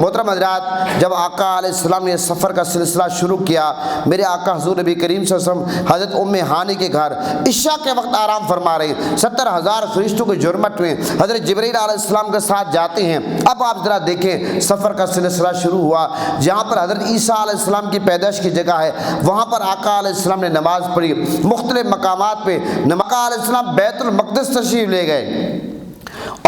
محترم حضرات، جب آقا علیہ السلام نے سفر کا سلسلہ شروع کیا، میرے آقا حضور نبی کریم صلی اللہ علیہ وسلم حضرت ام ہانی کے گھر عشاء کے وقت آرام فرما رہے ہیں۔ 70,000 فرشتوں کے جرمٹ میں حضرت جبرائیل علیہ السلام کے ساتھ جاتے ہیں۔ اب آپ ذرا دیکھیں، سفر کا سلسلہ شروع ہوا جہاں پر حضرت عیسیٰ علیہ السلام کی پیدائش کی جگہ ہے، وہاں پر آقا علیہ السلام نے نماز پڑھی۔ مختلف مقامات پہ آقا علیہ السلام بیت المقدس تشریف لے گئے،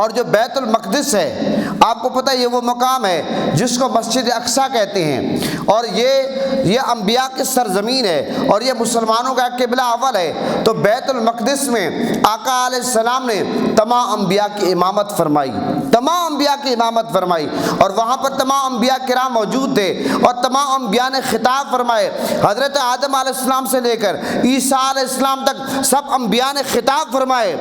اور جو بیت المقدس ہے آپ کو پتہ ہے یہ وہ مقام ہے جس کو مسجد اقصیٰ کہتے ہیں، اور یہ انبیاء کی سرزمین ہے اور یہ مسلمانوں کا قبلہ اول ہے۔ تو بیت المقدس میں آقا علیہ السلام نے تمام انبیاء کی امامت فرمائی، تمام انبیاء کی امامت فرمائی، اور وہاں پر تمام انبیاء کرام موجود تھے اور تمام انبیاء نے خطاب فرمائے۔ حضرت آدم علیہ السلام سے لے کر عیسیٰ علیہ السلام تک سب انبیاء نے خطاب فرمائے،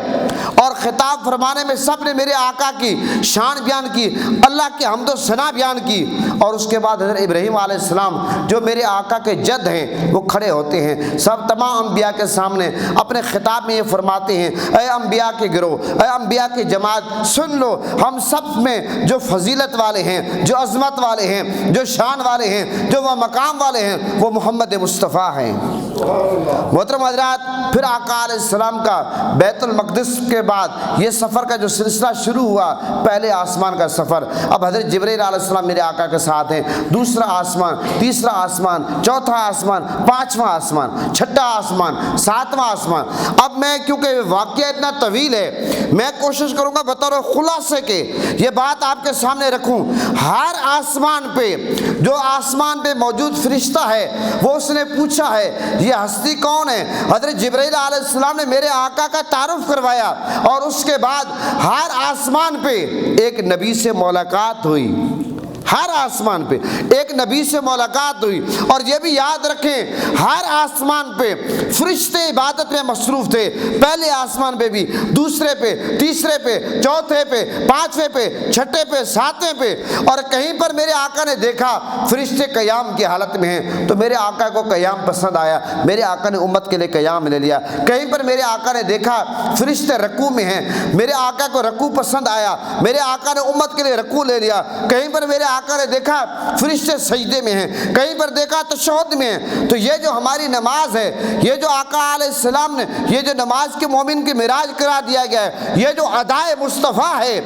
اور خطاب فرمانے میں سب نے میرے آقا کی شان بیان کی، اللہ کی حمد و ثنا بیان کی۔ اور اس کے بعد حضرت ابراہیم علیہ السلام جو میرے آقا کے جد ہیں وہ کھڑے ہوتے ہیں، سب تمام انبیاء کے سامنے اپنے خطاب میں یہ فرماتے ہیں، اے انبیاء کے گروہ، اے انبیاء کی جماعت، سن لو، ہم سب میں جو فضیلت والے ہیں، جو عظمت والے ہیں، جو شان والے ہیں، جو وہ مقام والے ہیں، وہ محمد مصطفیٰ ہیں۔ محترم حضرات، پھر آقا علیہ السلام کا بیت المقدس کے بعد یہ سفر کا جو سلسلہ شروع ہوا، پہلے آسمان کا سفر۔ اب حضرت جبرائیل علیہ السلام میرے آقا کے ساتھ ہیں، دوسرا آسمان، تیسرا آسمان، چوتھا آسمان، پانچواں آسمان، چھٹا آسمان، ساتواں آسمان۔ اب میں کیونکہ واقعہ اتنا طویل ہے، میں کوشش کروں گا بطور خلاصے کے یہ بات آپ کے سامنے رکھوں۔ ہر آسمان پہ جو آسمان پہ موجود فرشتہ ہے وہ اس نے پوچھا ہے یہ ہستی کون ہے؟ حضرت جبرائیل علیہ السلام نے میرے آقا کا تعارف کروایا، اور اس کے بعد ہر آسمان پہ ایک نبی سے ملاقات ہوئی، ہر آسمان پہ ایک نبی سے ملاقات ہوئی۔ اور یہ بھی یاد رکھیں، ہر آسمان پہ فرشتے عبادت میں مصروف تھے، پہلے آسمان پہ بھی، دوسرے پہ، تیسرے پہ، چوتھے پہ، پانچویں پہ، چھٹے پہ، ساتویں پہ۔ اور کہیں پر میرے آقا نے دیکھا فرشتے قیام کی حالت میں ہیں تو میرے آقا کو قیام پسند آیا، میرے آقا نے امت کے لیے قیام لے لیا۔ کہیں پر میرے آقا نے دیکھا فرشتے رکوع میں ہیں، میرے آقا کو رکوع پسند آیا، میرے آقا نے امت کے لیے رکوع لے لیا۔ کہیں پر میرے آقا نے دیکھا فرشتے سجدے میں ہیں، کہیں پر دیکھا تشہد میں ہیں۔ تو یہ جو ہماری نماز ہے، یہ جو آقا علیہ السلام نے یہ جو نماز کے مومن کی معراج کرا دیا گیا ہے، یہ جو ادائے مصطفیٰ ہے،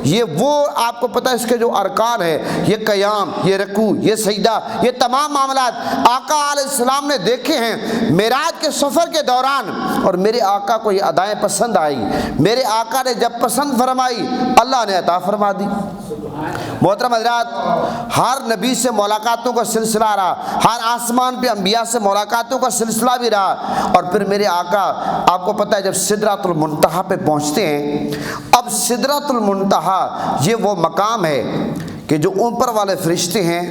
یہ وہ آپ کو پتہ ہے اس کے جو ارکان ہے، یہ قیام، یہ رکوع، یہ سجدہ، یہ تمام معاملات آقا علیہ السلام نے دیکھے ہیں معراج کے سفر کے دوران، اور میرے آقا کو یہ ادائیں پسند آئی۔ میرے آقا نے جب پسند فرمائی اللہ نے عطا فرما دی۔ محترم حضرات، ہر نبی سے ملاقاتوں کا سلسلہ رہا، ہر آسمان پہ انبیاء سے ملاقاتوں کا سلسلہ بھی رہا۔ اور پھر میرے آقا آپ کو پتہ ہے جب سدرۃ المنتہا پہ پہنچتے ہیں، اب سدرۃ المنتہا یہ وہ مقام ہے کہ جو اوپر والے فرشتے ہیں،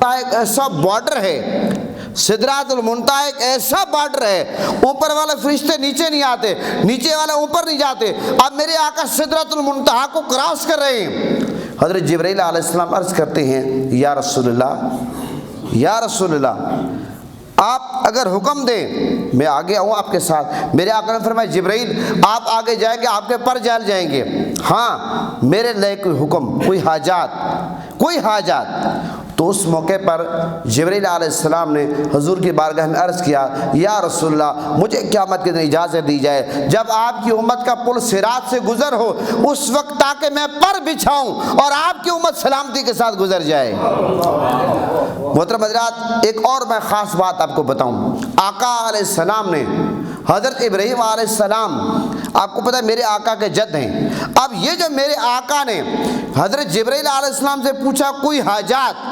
ایک ایسا بارڈر ہے، سدرۃ المنتہا ایک ایسا بارڈر ہے، اوپر والے فرشتے نیچے نہیں آتے، نیچے والے اوپر نہیں جاتے۔ اب میرے آقا سدرۃ المنتہا کو کراس کر رہے ہیں۔ حضرت جبرائیل علیہ السلام عرض کرتے ہیں، یا رسول اللہ، یا رسول اللہ، آپ اگر حکم دیں میں آگے آؤں آپ کے ساتھ۔ میرے آقا نے فرمایا جبرائیل آپ آگے جائیں گے، آپ کے پر جل جائیں گے، ہاں میرے لئے کوئی حکم، کوئی حاجات۔ تو اس موقع پر جبرائیل علیہ السلام نے حضور کی بارگاہ میں عرض کیا، یا رسول اللہ مجھے قیامت کے دن اجازت دی جائے جب آپ کی امت کا پل صراط سے گزر ہو اس وقت، تاکہ میں پر بچھاؤں اور آپ کی امت سلامتی کے ساتھ گزر جائے۔ محترم حضرات، ایک اور میں خاص بات آپ کو بتاؤں، آقا علیہ السلام نے حضرت ابراہیم علیہ السلام آپ کو پتہ ہے میرے آقا کے جد ہیں۔ اب یہ جو میرے آقا نے حضرت جبرائیل علیہ السلام سے پوچھا کوئی حاجات،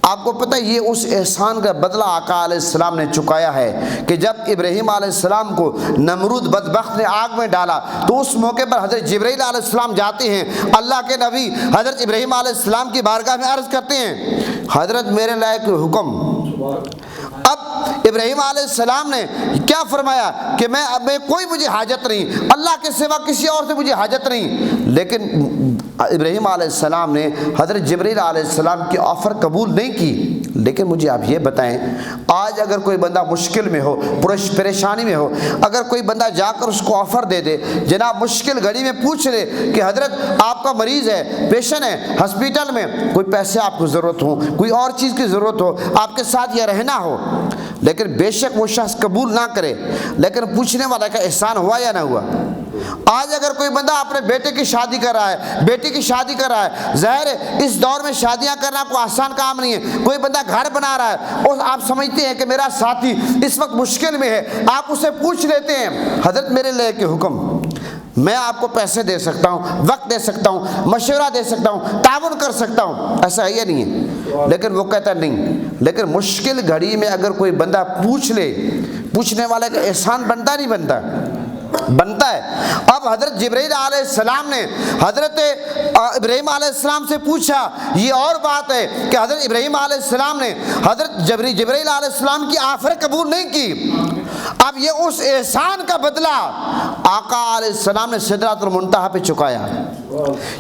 آپ کو پتہ ہے یہ اس احسان کا بدلہ آقا علیہ السلام نے چکایا ہے کہ جب ابراہیم علیہ السلام کو نمرود بدبخت نے آگ میں ڈالا تو اس موقع پر حضرت جبرائیل علیہ السلام جاتے ہیں، اللہ کے نبی حضرت ابراہیم علیہ السلام کی بارگاہ میں عرض کرتے ہیں، حضرت میرے لائق حکم۔ اب ابراہیم علیہ السلام نے کیا فرمایا کہ میں کوئی مجھے حاجت نہیں، اللہ کے سوا کسی اور سے مجھے حاجت نہیں، لیکن ابراہیم علیہ السلام نے حضرت جبرائیل علیہ السلام کی آفر قبول نہیں کی۔ لیکن مجھے آپ یہ بتائیں، آج اگر کوئی بندہ مشکل میں ہو، پریشانی میں ہو، اگر کوئی بندہ جا کر اس کو آفر دے دے، جناب مشکل گھڑی میں پوچھ لے کہ حضرت آپ کا مریض ہے، پیشنٹ ہے ہسپیٹل میں، کوئی پیسے آپ کو ضرورت ہو، کوئی اور چیز کی ضرورت ہو، آپ کے ساتھ یہ رہنا ہو، لیکن بے شک وہ شخص قبول نہ کرے، لیکن پوچھنے والا کا احسان ہوا یا نہ ہوا؟ آج اگر کوئی بندہ اپنے بیٹے کی شادی کر رہا ہے، بیٹی کی شادی کر رہا ہے، ظاہر ہے اس دور میں شادیاں کرنا کوئی آسان کام نہیں ہے، کوئی بندہ گھر بنا رہا ہے اور آپ سمجھتے ہیں کہ میرا ساتھی اس وقت مشکل میں ہے، آپ اسے پوچھ لیتے ہیں حضرت میرے لے کے حکم، میں آپ کو پیسے دے سکتا ہوں، وقت دے سکتا ہوں، مشورہ دے سکتا ہوں، تعاون کر سکتا ہوں، ایسا ہے یا نہیں ہے؟ لیکن وہ کہتا نہیں۔ لیکن مشکل گھڑی میں اگر کوئی بندہ پوچھ لے، پوچھنے والے کا احسان بنتا نہیں بنتا؟ بنتا ہے۔ اب حضرت جبرائیل علیہ السلام نے حضرت ابراہیم علیہ السلام سے پوچھا، یہ اور بات ہے کہ حضرت ابراہیم علیہ السلام نے حضرت جبرائیل علیہ السلام کی آفر قبول نہیں کی۔ اب یہ اس احسان کا بدلہ آقا علیہ السلام نے سدرۃ المنتہا پہ چکایا،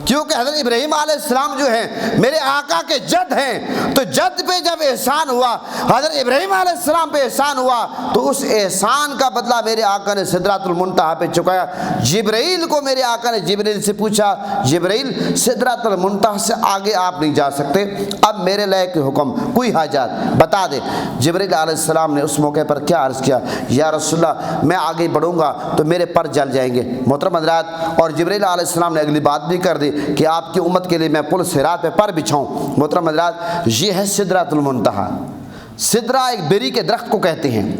کیونکہ حضرت ابراہیم علیہ السلام جو ہیں میرے آقا کے جد ہیں، تو جد پہ جب احسان ہوا، حضرت ابراہیم علیہ السلام پہ احسان ہوا، تو اس احسان کا بدلہ میرے آقا نے سدرۃ المنتہا پہ چکایا۔ جبرائیل کو میرے آقا نے جبرائیل سے پوچھا، جبرائیل سدرۃ المنتہا سے آگے آپ نہیں جا سکتے، اب میرے لئے کے حکم، کوئی حاجات بتا دے۔ جبرائیل علیہ السلام نے اس موقع پر کیا عرض کیا؟ یا رسول اللہ میں آگے بڑھوں گا تو میرے پر جل جائیں گے۔ محترم حضرات، اور جبرائیل علیہ السلام نے اگلی بات بھی کر دی کہ آپ کی امت کے لیے میں پل صراط پہ پر بچھاؤں۔ محترم حضرات، یہ ہے سدرۃ المنتہا۔ سدرہ ایک بیری کے درخت کو کہتے ہیں،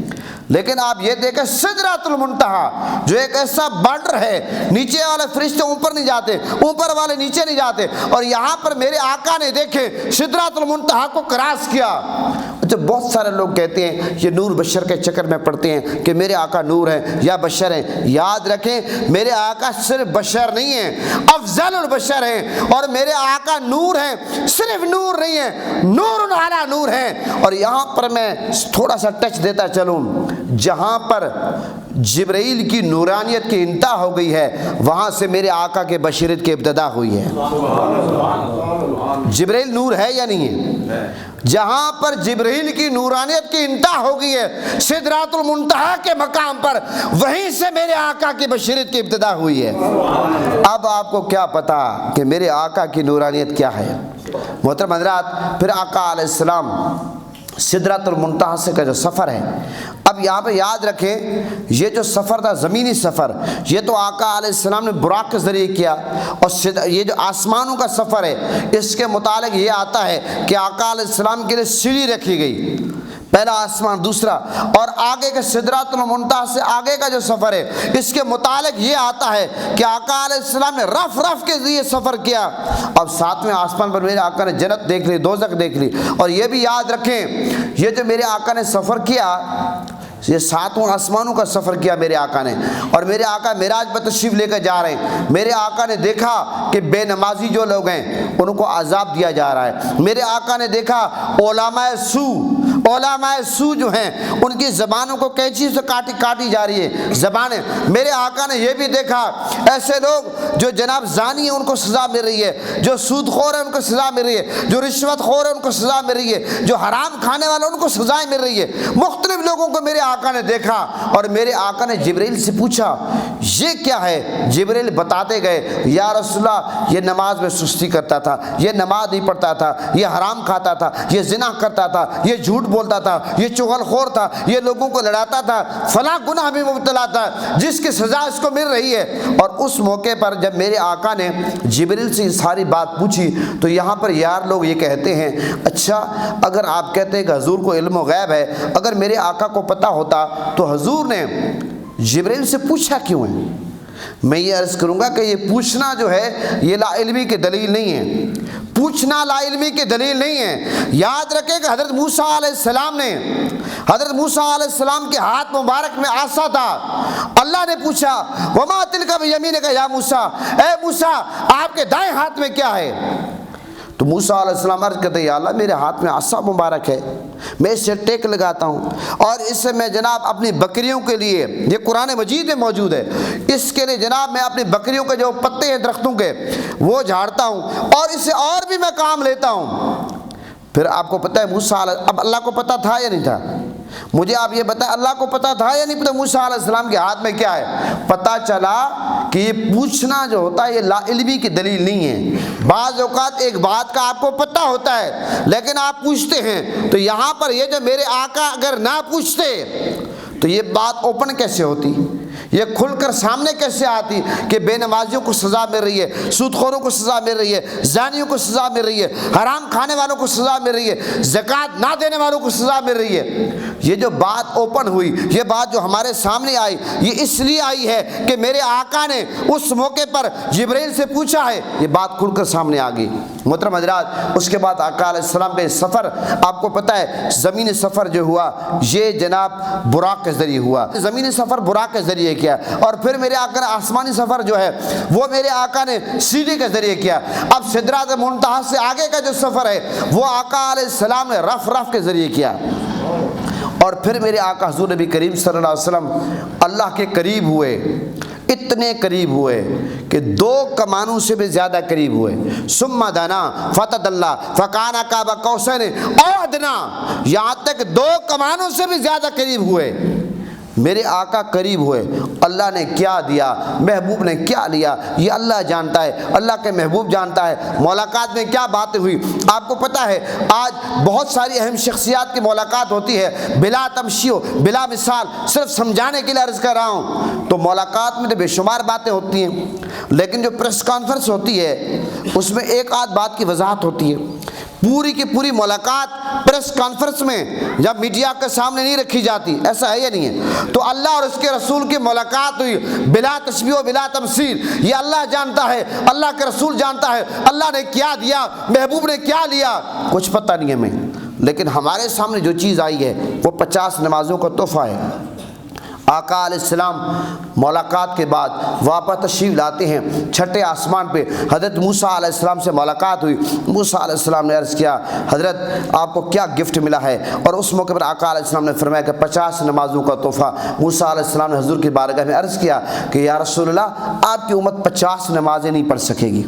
لیکن آپ یہ دیکھیں سدرۃ المنتہا جو ایک ایسا بارڈر ہے، نیچے والے فرشتے اوپر نہیں جاتے، اوپر والے نیچے نہیں جاتے، اور یہاں پر میرے آقا نے دیکھے سدرۃ المنتہا کو کراس کیا۔ اچھا، بہت سارے لوگ کہتے ہیں یہ نور بشر کے چکر میں پڑتے ہیں کہ میرے آقا نور ہیں یا بشر ہیں۔ یاد رکھیں میرے آقا صرف بشر نہیں ہیں، افضل البشر ہیں، اور میرے آقا نور ہیں، صرف نور نہیں ہیں، نور علی نور ہیں۔ اور یہاں پر میں تھوڑا سا ٹچ دیتا چلوں، جہاں پر جبرائیل کی نورانیت کی انتہا ہو گئی ہے، وہاں سے میرے آقا کے بشریت کی ابتدا ہوئی ہے۔ جبرائیل نور ہے یا نہیں ہے؟ جہاں پر جبرائیل کی نورانیت کی انتہا ہو گئی ہے سدرۃ المنتہا کے مقام پر، وہیں سے میرے آقا کی بشریت کی ابتدا ہوئی ہے۔ اب آپ کو کیا پتا کہ میرے آقا کی نورانیت کیا ہے؟ محترم حضرات، پھر آقا علیہ السلام سدرۃ المنتہا سے کا جو سفر ہے، اب یہاں پہ یاد رکھیں یہ جو سفر تھا زمینی سفر، یہ تو آقا علیہ السلام نے براق کے ذریعے کیا، اور یہ جو آسمانوں کا سفر ہے اس کے متعلق یہ آتا ہے کہ آقا علیہ السلام کے لیے سیڑھی رکھی گئی، پہلا آسمان، دوسرا، اور آگے کے سدرۃ المنتہا سے آگے کا جو سفر ہے اس کے متعلق یہ آتا ہے کہ آقا علیہ السلام نے رف رف کے ذریعے سفر کیا۔ اب ساتویں آسمان پر میرے آقا نے جنت دیکھ لی، دوزخ دیکھ لی، اور یہ بھی یاد رکھیں یہ جو میرے آقا نے سفر کیا، یہ ساتوں آسمانوں کا سفر کیا میرے آقا نے، اور میرے آقا معراج پر تشریف لے کر جا رہے ہیں۔ میرے آقا نے دیکھا کہ بے نمازی جو لوگ ہیں ان کو عذاب دیا جا رہا ہے۔ میرے آقا نے دیکھا علماء سو جو ہیں ان کی زبانوں کو کینچی سے کاٹی جا رہی ہے زبانیں۔ میرے آقا نے یہ بھی دیکھا ایسے لوگ جو جناب زانی ہیں ان کو سزا مل رہی ہے، جو سود خور ہیں ان کو سزا مل رہی ہے، جو رشوت خور ہیں ان کو سزا مل رہی ہے، جو حرام کھانے والے ان کو سزائیں مل رہی ہے۔ مختلف لوگوں کو میرے آقا نے دیکھا، اور میرے آقا نے جبرائیل سے پوچھا یہ کیا ہے؟ جبرائیل بتاتے گئے، یا رسول اللہ یہ نماز میں سستی کرتا تھا، یہ نماز نہیں پڑھتا تھا، یہ حرام کھاتا تھا، یہ زنا کرتا تھا، یہ جھوٹ بولتا تھا، یہ چغل خور تھا، یہ لوگوں کو لڑاتا تھا، فلاں گناہ میں مبتلا تھا جس کی سزا اس کو مل رہی ہے۔ اور اس موقع پر جب میرے آقا نے جبرائیل سے ساری بات پوچھی تو یہاں پر یار لوگ یہ کہتے ہیں اچھا اگر آپ کہتے ہیں کہ حضور کو علم و غیب ہے، اگر میرے آقا کو پتہ ہوتا تو حضور نے جبرائیل سے پوچھا کیوں ہے؟ میں یہ عرض کروں گا کہ یہ پوچھنا جو ہے یہ لا علمی کی دلیل نہیں ہے، پوچھنا لا علمی کی دلیل نہیں ہے۔ یاد رکھیں کہ حضرت موسیٰ علیہ السلام نے، حضرت موسیٰ علیہ السلام کے ہاتھ مبارک میں عصا تھا، اللہ نے پوچھا وما تلک بیمینک یا موسیٰ، اے موسیٰ آپ کے دائیں ہاتھ میں کیا ہے؟ تو موسیٰ علیہ السلام عرض کرتے یا اللہ میرے ہاتھ میں عصا مبارک ہے، میں اس سے ٹیک لگاتا ہوں اور اس سے میں جناب اپنی بکریوں کے لیے، یہ قرآن مجید میں موجود ہے، اس کے لیے جناب میں اپنی بکریوں کے جو پتے ہیں درختوں کے وہ جھاڑتا ہوں اور اس سے اور بھی میں کام لیتا ہوں۔ پھر آپ کو پتہ ہے موسیٰ اب اللہ کو پتہ تھا یا نہیں تھا؟ مجھے آپ یہ بتائیں اللہ کو پتہ تھا یا نہیں پتہ موسیٰ علیہ السلام کے ہاتھ میں کیا ہے؟ پتہ چلا کہ یہ پوچھنا جو ہوتا ہے یہ لا علمی کی دلیل نہیں ہے۔ بعض اوقات ایک بات کا آپ کو پتہ ہوتا ہے لیکن آپ پوچھتے ہیں، تو یہاں پر یہ جو میرے آقا اگر نہ پوچھتے تو یہ بات اوپن کیسے ہوتی، یہ کھل کر سامنے کیسے آتی کہ بے نمازیوں کو سزا مل رہی ہے، سود خوروں کو سزا مل رہی ہے، زانیوں کو سزا مل رہی ہے، حرام کھانے والوں کو سزا مل رہی ہے، زکوٰۃ نہ دینے والوں کو سزا مل رہی ہے۔ یہ جو بات اوپن ہوئی، یہ بات جو ہمارے سامنے آئی، یہ اس لیے آئی ہے کہ میرے آقا نے اس موقع پر جبرائیل سے پوچھا ہے، یہ بات کھل کر سامنے آ گئی۔ محترم حضرات، اس کے بعد آقا علیہ السلام کا یہ سفر آپ کو پتہ ہے زمینی سفر جو ہوا یہ جناب براق کے ذریعے ہوا، زمینی سفر براق کے ذریعے کیا، اور پھر میرے آقا نے آسمانی سفر جو ہے وہ میرے آقا نے سیڑھی کے ذریعے کیا۔ اب سدرات منتہا سے آگے کا جو سفر ہے وہ آقا علیہ السلام نے رف کے ذریعے کیا، اور پھر میرے آقا حضور نبی کریم صلی اللہ علیہ وسلم اللہ کے قریب ہوئے، اتنے قریب ہوئے کہ 2 کمانوں سے بھی زیادہ قریب ہوئے۔ ثم دنا فتدلی فکان قاب قوسین او ادنی، یہاں تک 2 کمانوں سے بھی زیادہ قریب ہوئے۔ میرے آقا قریب ہوئے، اللہ نے کیا دیا، محبوب نے کیا لیا یہ اللہ جانتا ہے، اللہ کے محبوب جانتا ہے۔ ملاقات میں کیا باتیں ہوئی آپ کو پتہ ہے، آج بہت ساری اہم شخصیات کی ملاقات ہوتی ہے بلا تمشیو بلا مثال، صرف سمجھانے کے لیے عرض کر رہا ہوں۔ تو ملاقات میں تو بے شمار باتیں ہوتی ہیں، لیکن جو پریس کانفرنس ہوتی ہے اس میں ایک آدھ بات کی وضاحت ہوتی ہے۔ پوری کی پوری ملاقات پریس کانفرنس میں جب میڈیا کے سامنے نہیں رکھی جاتی، ایسا ہے یا نہیں ہے؟ تو اللہ اور اس کے رسول کی ملاقات ہوئی بلا تشبیہ و بلا تمثیل، یہ اللہ جانتا ہے، اللہ کے رسول جانتا ہے اللہ نے کیا دیا، محبوب نے کیا لیا، کچھ پتہ نہیں ہے ہمیں، لیکن ہمارے سامنے جو چیز آئی ہے وہ 50 نمازوں کا تحفہ ہے۔ آقا علیہ السلام ملاقات کے بعد واپس تشریف لاتے ہیں 6 آسمان پہ، حضرت موسیٰ علیہ السلام سے ملاقات ہوئی۔ موسیٰ علیہ السلام نے عرض کیا حضرت آپ کو کیا گفٹ ملا ہے، اور اس موقع پر آقا علیہ السلام نے فرمایا کہ 50 نمازوں کا تحفہ۔ موسیٰ علیہ السلام نے حضور کی بارگاہ میں عرض کیا کہ یا رسول اللہ آپ کی امت 50 نمازیں نہیں پڑھ سکے گی۔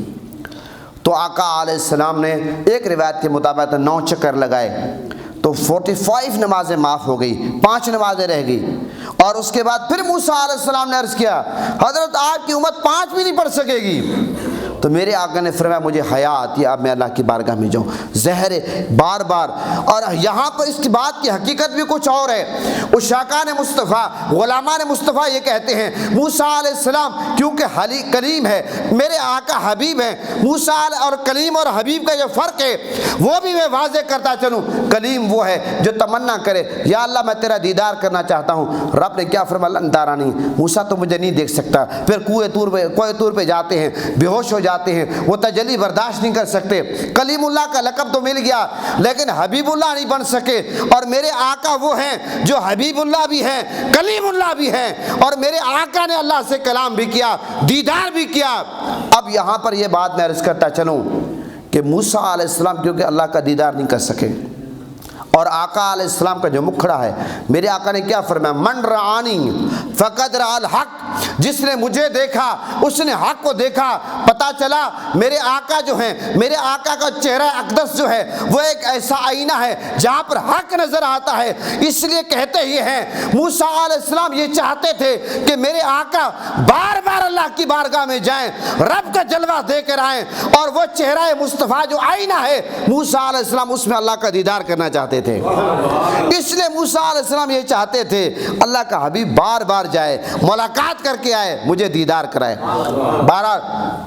تو آقا علیہ السلام نے ایک روایت کے مطابق 9 چکر لگائے تو 45 نمازیں معاف ہو گئی، 5 نمازیں رہ گئی، اور اس کے بعد پھر موسیٰ علیہ السلام نے عرض کیا حضرت آپ کی امت 5 بھی نہیں پڑھ سکے گی۔ تو میرے آقا نے فرمایا مجھے حیا آتی ہے اب میں اللہ کی بارگاہ میں جاؤں، زہر بار بار۔ اور یہاں پر اس کی بات کی حقیقت بھی کچھ اور ہے۔ عشاقان مصطفیٰ، غلامان مصطفیٰ یہ کہتے ہیں موسیٰ علیہ السلام کیونکہ کلیم ہے، میرے آقا حبیب ہیں، موسیٰ اور کلیم اور حبیب کا جو فرق ہے وہ بھی میں واضح کرتا چلوں۔ کلیم وہ ہے جو تمنا کرے یا اللہ میں تیرا دیدار کرنا چاہتا ہوں، رب نے کیا فرمایا اللہ تارا نہیں، موسیٰ تو مجھے نہیں دیکھ سکتا۔ پھر کوہ طور پہ جاتے ہیں، بے ہوش ہو جاتے ہیں، وہ تجلی برداشت نہیں کر سکتے۔ کلیم اللہ کا لقب تو مل گیا لیکن حبیب اللہ نہیں بن سکے، اور میرے آقا وہ ہیں جو حبیب اللہ بھی ہیں، کلیم اللہ بھی ہیں، اور میرے آقا نے اللہ سے کلام بھی کیا، دیدار بھی کیا۔ اب یہاں پر یہ بات میں عرض کرتا چلوں کہ موسیٰ علیہ السلام کیونکہ اللہ کا دیدار نہیں کر سکے، اور آقا علیہ السلام کا جو مکھڑا ہے، میرے آقا نے کیا فرمایا من رعانی فقد رأى الحق، جس نے مجھے دیکھا اس نے حق کو دیکھا۔ پتا چلا میرے آقا جو ہیں، میرے آقا کا چہرہ اقدس جو ہے وہ ایک ایسا آئینہ ہے جہاں پر حق نظر آتا ہے۔ اس لیے کہتے ہی ہیں موسیٰ علیہ السلام یہ چاہتے تھے کہ میرے آقا بار بار اللہ کی بارگاہ میں جائیں، رب کا جلوہ دے کر آئیں، اور وہ چہرہ مصطفیٰ جو آئینہ ہے موسیٰ علیہ السلام اس میں اللہ کا دیدار کرنا چاہتے تھے۔ اس لیے موسیٰ علیہ السلام یہ چاہتے تھے اللہ کا حبیب بار بار جائے، ملاقات کر کے آئے، مجھے دیدار کرائے۔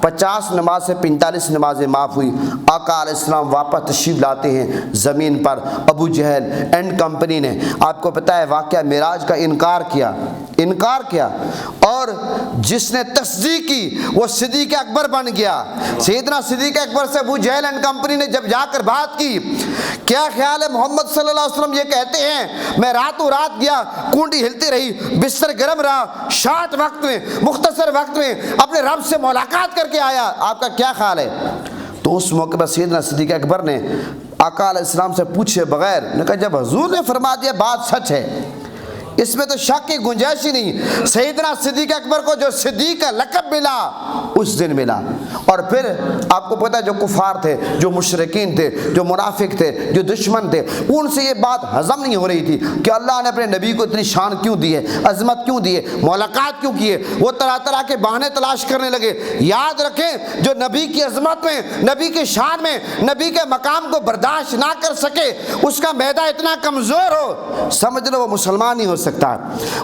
50 نماز سے 45 نمازیں معاف ہوئی۔ آقا علیہ السلام واپس تشریف لاتے ہیں زمین پر۔ ابو جہل اینڈ کمپنی نے آپ کو پتہ ہے واقعہ معراج کا انکار کیا، اور جس نے تصدیق کی وہ صدیق اکبر بن گیا۔ سیدنا صدیق اکبر سے ابو جہل اینڈ کمپنی نے جب جا کر بات کی کیا خیال ہے محمد صلی اللہ علیہ وسلم یہ کہتے ہیں میں راتوں رات گیا، کنڈی ہلتی رہی، بستر گرم رہا، شارٹ وقت میں مختصر وقت میں اپنے رب سے ملاقات کر کے آیا، آپ کا کیا خیال ہے؟ تو تو اس موقع پر سیدنا صدیق اکبر نے آقا علیہ السلام سے پوچھے بغیر نے کہا جب حضور نے فرما دیا بات سچ ہے، اس میں تو شک کی گنجائش ہی نہیں۔ سیدنا صدیق اکبر کو جو صدیق کا لقب ملا اس دن ملا۔ اور پھر آپ کو پتہ ہے جو کفار تھے، جو مشرکین تھے، جو منافق تھے، جو دشمن تھے، ان سے یہ بات ہضم نہیں ہو رہی تھی کہ اللہ نے اپنے نبی کو اتنی شان کیوں دی ہے، عظمت کیوں دی ہے، ملاقات کیوں کی ہے۔ وہ طرح طرح کے بہانے تلاش کرنے لگے۔ یاد رکھیں جو نبی کی عظمت میں، نبی کی شان میں، نبی کے مقام کو برداشت نہ کر سکے، اس کا معدہ اتنا کمزور ہو، سمجھ لو وہ مسلمان نہیں ہو سکتا۔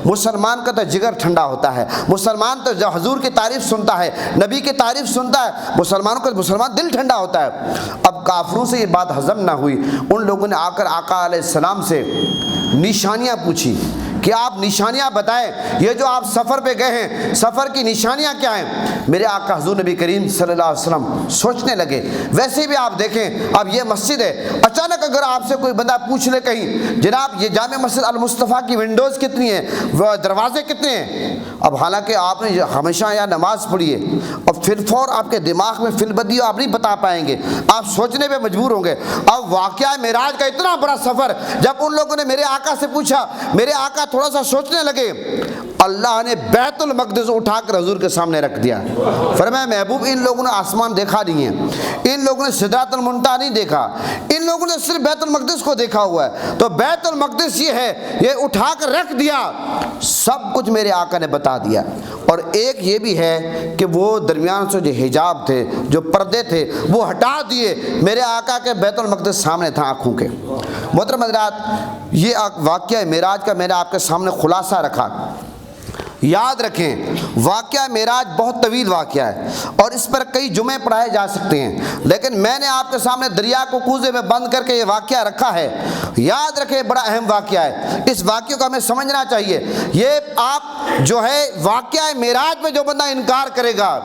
مسلمان کا تو جگر ٹھنڈا ہوتا ہے، مسلمان تو جو حضور کی تعریف سنتا ہے، نبی کی تعریف سنتا ہے، مسلمانوں کا مسلمان دل ٹھنڈا ہوتا ہے۔ اب کافروں سے یہ بات ہضم نہ ہوئی، ان لوگوں نے آ کر آقا علیہ السلام سے نشانیاں پوچھی کہ آپ نشانیاں بتائیں، یہ جو آپ سفر پہ گئے ہیں سفر کی نشانیاں کیا ہیں؟ میرے آقا حضور نبی کریم صلی اللہ علیہ وسلم سوچنے لگے۔ ویسے بھی آپ دیکھیں اب یہ مسجد ہے، اچانک اگر آپ سے کوئی بندہ پوچھ لے کہیں جناب یہ جامع مسجد المصطفیٰ کی ونڈوز کتنی ہیں، وہ دروازے کتنے ہیں، اب حالانکہ آپ نے ہمیشہ یہاں نماز پڑھی ہے اور پھر فور آپ کے دماغ میں فل بدی آپ نہیں بتا پائیں گے، آپ سوچنے پہ مجبور ہوں گے۔ اب واقعہ معراج کا اتنا بڑا سفر جب ان لوگوں نے میرے آقا سے پوچھا، میرے آقا تھوڑا سا سوچنے لگے، اللہ نے بیت المقدس اٹھا کر حضور کے سامنے رکھ دیا۔ فرمایا محبوب ان لوگوں نے آسمان دیکھا نہیں ہے، ان لوگوں نے سدرۃ المنتہا نہیں دیکھا، ان لوگوں نے صرف بیت المقدس کو دیکھا ہوا ہے، تو بیت المقدس یہ ہے، یہ اٹھا کر رکھ دیا، سب کچھ میرے آقا نے بتا دیا۔ اور ایک یہ بھی ہے کہ وہ درمیان سے جو حجاب تھے، جو پردے تھے وہ ہٹا دیے، میرے آقا کے بیت المقدس سامنے تھا آنکھوں کے۔ محترم حضرات یہ واقعہ معراج کا میں نے آپ کے سامنے خلاصہ رکھا۔ یاد رکھیں واقعہ معراج بہت طویل واقعہ ہے اور اس پر کئی جمعے پڑھائے جا سکتے ہیں، لیکن میں نے آپ کے سامنے دریا کو کوزے میں بند کر کے یہ واقعہ رکھا ہے۔ یاد رکھیں بڑا اہم واقعہ ہے، اس واقعے کو ہمیں سمجھنا چاہیے۔ یہ آپ جو ہے واقعہ معراج میں جو بندہ انکار کرے گا،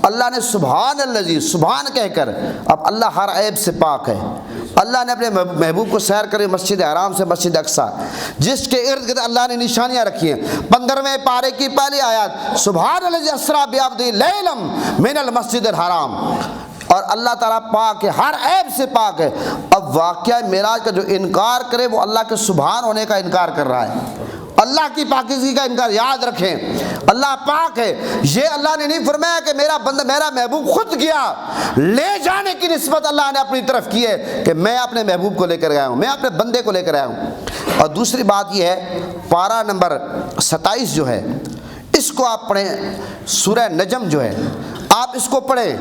اللہ نے سبحان اللہ سبحان کہہ کر، اب اللہ ہر عیب سے پاک ہے، اللہ نے اپنے محبوب کو سیر کرے مسجد حرام سے مسجد اقصی، جس کے ارد گرد اللہ نے نشانیاں رکھی ہیں۔ 15ویں پارے کی پہلی آیات سبحان الذی اسریٰ بعبدہ لیلا من المسجد الحرام، اور اللہ تعالیٰ پاک ہے، ہر عیب سے پاک ہے۔ اب واقعہ معراج کا جو انکار کرے وہ اللہ کے سبحان ہونے کا انکار کر رہا ہے، اللہ کی پاکیزگی کا انکار۔ یاد رکھیں اللہ پاک ہے، یہ اللہ نے نہیں فرمایا کہ میرا بندہ میرا محبوب خود گیا، لے جانے کی نسبت اللہ نے اپنی طرف کی ہے کہ میں اپنے محبوب کو لے کر آیا ہوں، میں اپنے بندے کو لے کر آیا ہوں۔ اور دوسری بات یہ ہے پارہ نمبر 27 جو ہے اس کو آپ پڑھیں، سورہ نجم جو ہے آپ اس کو پڑھیں،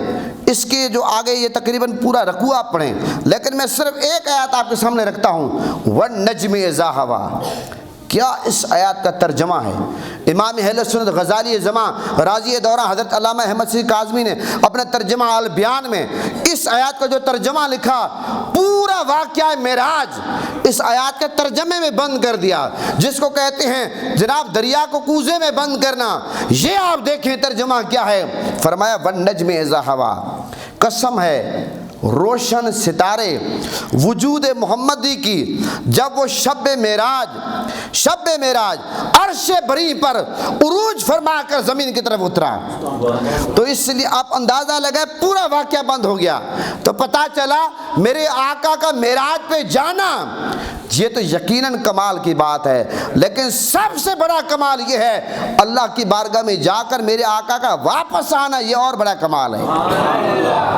اس کے جو آگے یہ تقریباً پورا رکوع آپ پڑھیں، لیکن میں صرف ایک آیات آپ کے سامنے رکھتا ہوں، وَالنَّجْمِ إِذَا هَوَىٰ۔ کیا اس آیات کا ترجمہ ہے؟ امام اہل سنت غزالی زمان راضی دورہ حضرت علامہ احمد شیخ کاظمی نے اپنے ترجمہ البیان میں اس آیات کا جو ترجمہ لکھا، پورا واقعہ معراج اس آیات کے ترجمے میں بند کر دیا، جس کو کہتے ہیں جناب دریا کو کوزے میں بند کرنا۔ یہ آپ دیکھیں ترجمہ کیا ہے، فرمایا وَالنَّجْمِ إِذَا هَوَىٰ، قسم ہے روشن ستارے وجود محمدی کی جب وہ شب معراج عرش بری پر عروج فرما کر زمین کی طرف اترا، تو اس لیے آپ اندازہ لگائے پورا واقعہ بند ہو گیا، تو پتا چلا میرے آقا کا معراج پہ جانا یہ تو یقیناً کمال کی بات ہے، لیکن سب سے بڑا کمال یہ ہے اللہ کی بارگاہ میں جا کر میرے آقا کا واپس آنا، یہ اور بڑا کمال ہے۔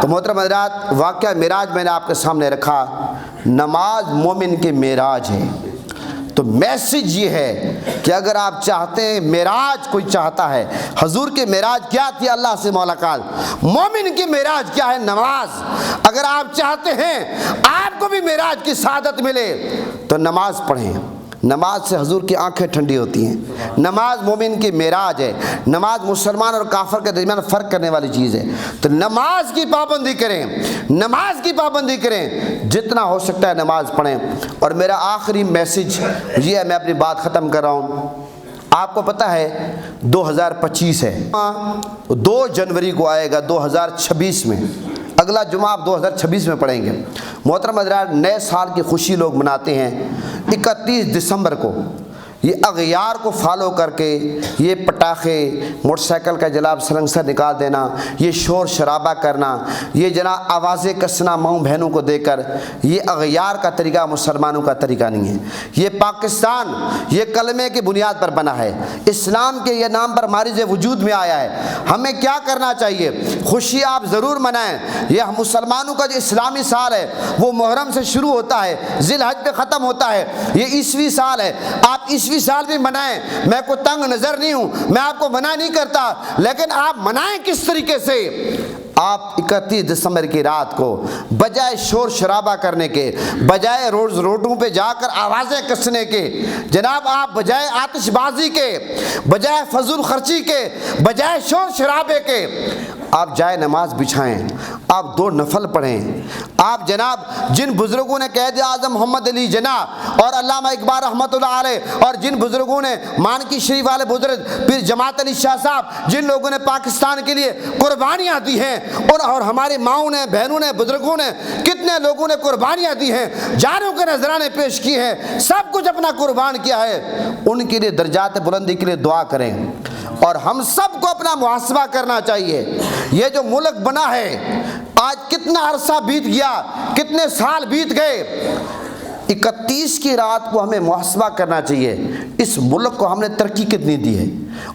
تو محترم حضرات واقعہ معراج میں نے آپ کے سامنے رکھا، نماز مومن کے معراج ہے۔ تو میسج یہ ہے کہ اگر آپ چاہتے ہیں معراج کوئی چاہتا ہے، حضور کے معراج کیا تھی؟ اللہ سے ملاقات۔ مومن کی معراج کیا ہے؟ نماز۔ اگر آپ چاہتے ہیں آپ کو بھی معراج کی سعادت ملے تو نماز پڑھیں، نماز سے حضور کی آنکھیں ٹھنڈی ہوتی ہیں۔ نماز مومن کی معراج ہے، نماز مسلمان اور کافر کے درمیان فرق کرنے والی چیز ہے۔ تو نماز کی پابندی کریں، نماز کی پابندی کریں، جتنا ہو سکتا ہے نماز پڑھیں۔ اور میرا آخری میسج یہ ہے، میں اپنی بات ختم کر رہا ہوں۔ آپ کو پتہ ہے 2025 ہے، 2 جنوری کو آئے گا 2026 میں، اگلا جمعہ آپ 2026 میں پڑھیں گے۔ محترم حضرات نئے سال کی خوشی لوگ مناتے ہیں 31 دسمبر کو۔ یہ اغیار کو فالو کر کے یہ پٹاخے موٹر سائیکل کا جناب سلنسر نکال دینا، یہ شور شرابہ کرنا، یہ جناب آوازیں کسنا ماؤں بہنوں کو دے کر، یہ اغیار کا طریقہ مسلمانوں کا طریقہ نہیں ہے۔ یہ پاکستان یہ کلمے کی بنیاد پر بنا ہے، اسلام کے یہ نام پر مارج وجود میں آیا ہے۔ ہمیں کیا کرنا چاہیے؟ خوشی آپ ضرور منائیں۔ یہ مسلمانوں کا جو اسلامی سال ہے وہ محرم سے شروع ہوتا ہے، ذی الحج پہ ختم ہوتا ہے، یہ عیسوی سال ہے۔ آپ عیسوی سال بھی منائیں، میں کوئی تنگ نظر نہیں ہوں، میں آپ کو منع نہیں کرتا، لیکن آپ منائیں کس طریقے سے؟ آپ 31 دسمبر کی رات کو بجائے شور شرابہ کرنے کے، بجائے روڈوں پہ جا کر آوازیں کسنے کے، جناب آپ بجائے آتش بازی کے، بجائے فضول خرچی کے، بجائے شور شرابے کے، آپ جائے نماز بچھائیں، آپ 2 نفل پڑھیں۔ آپ جناب جن بزرگوں نے قائد اعظم محمد علی جناح اور علامہ اقبال رحمۃ اللہ علیہ اور جن بزرگوں نے مانکی شریف والے بزرگ پھر جماعت علی شاہ صاحب جن لوگوں نے پاکستان کے لیے قربانیاں دی ہیں، اور ہماری ماؤں نے، بہنوں نے، بزرگوں نے، کتنے لوگوں نے قربانیاں دی ہیں، جانوں کے نذرانے پیش کیے ہیں، سب کچھ اپنا قربان کیا ہے، ان کے لیے درجات بلندی کے لیے دعا کریں۔ اور ہم سب کو اپنا محاسبہ کرنا چاہیے۔ یہ جو ملک بنا ہے آج کتنا عرصہ بیت گیا، کتنے سال بیت گئے، 31 کی رات کو ہمیں محاسبہ کرنا چاہیے، اس ملک کو ہم نے ترقی کتنی دی ہے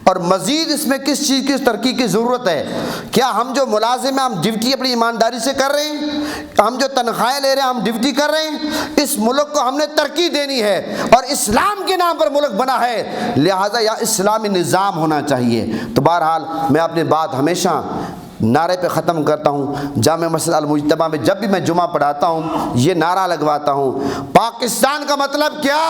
اور مزید اس میں کس چیز کی ترقی کی ضرورت ہے۔ کیا ہم جو ملازم ہیں ہم ڈیوٹی اپنی ایمانداری سے کر رہے ہیں؟ ہم جو تنخواہیں لے رہے ہیں ہم ڈیوٹی کر رہے ہیں؟ اس ملک کو ہم نے ترقی دینی ہے اور اسلام کے نام پر ملک بنا ہے، لہٰذا یا اسلامی نظام ہونا چاہیے۔ تو بہرحال میں اپنی بات ہمیشہ نعرے پہ ختم کرتا ہوں۔ جامع مسجد المجتبیٰ میں جب بھی میں جمعہ پڑھاتا ہوں یہ نعرہ لگواتا ہوں، پاکستان کا مطلب کیا؟